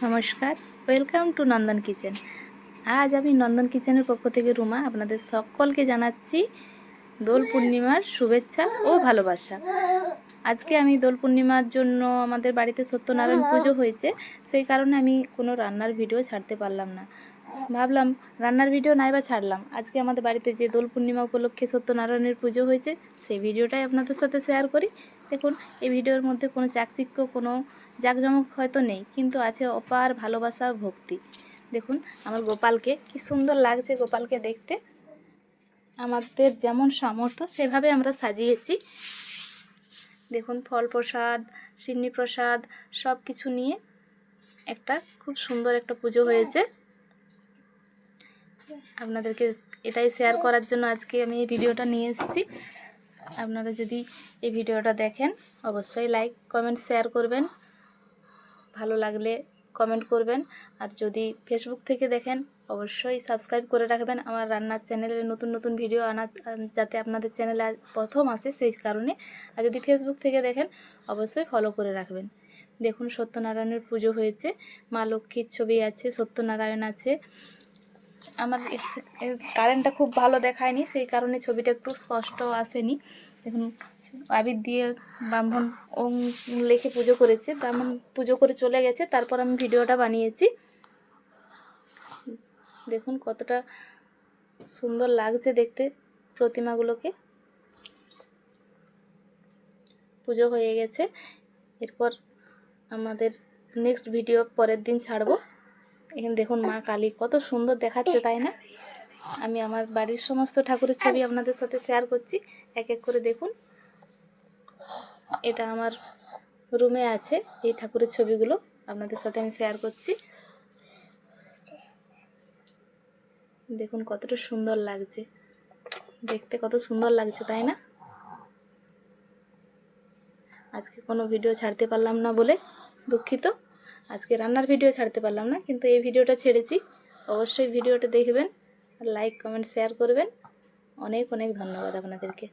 নমস্কার, welcome to Nandan kitchen. আজ আমি নন্দন কিচেনের পক্ষ থেকে রুমা আপনাদের সকলকে জানাচ্ছি দোল পূর্ণিমার শুভেচ্ছা ও ভালোবাসা। আজকে আমি দোল পূর্ণিমার জন্য আমাদের বাড়িতে সত্যনারায়ণ পুজো হয়েছে, সেই কারণে আমি কোনো রান্নার ভিডিও ছাড়তে পারলাম না। ভাবলাম রান্নার ভিডিও নাই বা ছাড়লাম, আজকে আমাদের বাড়িতে যে দোল পূর্ণিমা উপলক্ষে সত্যনারায়ণের পুজো হয়েছে সেই ভিডিওটাই আপনাদের সাথে শেয়ার করি। দেখুন, এই ভিডিওর মধ্যে কোনো চাকচিক্য, কোনো জাঁকজমক হয়তো নেই, কিন্তু আছে অপার ভালোবাসা, ভক্তি। দেখুন আমার গোপালকে কি সুন্দর লাগছে, গোপালকে দেখতে। আমাদের যেমন সামর্থ্য সেভাবে আমরা সাজিয়েছি। দেখুন, ফল প্রসাদ, সিন্নি প্রসাদ সব কিছু নিয়ে একটা খুব সুন্দর একটা পুজো হয়েছে। আপনাদেরকে এটাই শেয়ার করার জন্য আজকে আমি এই ভিডিওটা নিয়ে এসেছি। আপনারা যদি এই ভিডিওটা দেখেন অবশ্যই লাইক, কমেন্ট, শেয়ার করবেন। ভালো লাগলে কমেন্ট করবেন। আর যদি ফেসবুক থেকে দেখেন অবশ্যই সাবস্ক্রাইব করে রাখবেন আমার রান্নার চ্যানেলে নতুন নতুন ভিডিও যাতে আপনাদের চ্যানেলে প্রথম আসে, সেই কারণে। আর যদি ফেসবুক থেকে দেখেন অবশ্যই ফলো করে রাখবেন। দেখুন, সত্যনারায়ণের পুজো হয়েছে, মা লক্ষ্মীর ছবি আছে, সত্যনারায়ণ আছে। আমার কারেন্টটা খুব ভালো দেখায়নি, সেই কারণে ছবিটা একটু স্পষ্ট আসেনি। দেখুন, আবির দিয়ে ব্রাহ্মণ ওম লিখে পুজো করেছে, ব্রাহ্মণ পুজো করে চলে গেছে, তারপর আমি ভিডিওটা বানিয়েছি। দেখুন কতটা সুন্দর লাগছে দেখতে প্রতিমাগুলোকে। পুজো হয়ে গেছে, এরপর আমাদের নেক্সট ভিডিও পরের দিন ছাড়বো। এখানে দেখুন মা কালী কত সুন্দর দেখাচ্ছে, তাই না? আমি আমার বাড়ির সমস্ত ঠাকুরের ছবি আপনাদের সাথে শেয়ার করছি এক এক করে। দেখুন, এটা আমার রুমে আছে, এই ঠাকুরের ছবিগুলো আপনাদের সাথে আমি শেয়ার করছি। দেখুন কতটা সুন্দর লাগছে দেখতে, কত সুন্দর লাগছে, তাই না? আজকে কোনো ভিডিও ছাড়তে পারলাম না বলে দুঃখিত। আজকে রান্নার ভিডিও ছাড়তে পারলাম না, কিন্তু এই ভিডিওটা ছেড়েছি। অবশ্যই ভিডিওটা দেখবেন, লাইক, কমেন্ট, শেয়ার করবেন। অনেক অনেক ধন্যবাদ আপনাদেরকে।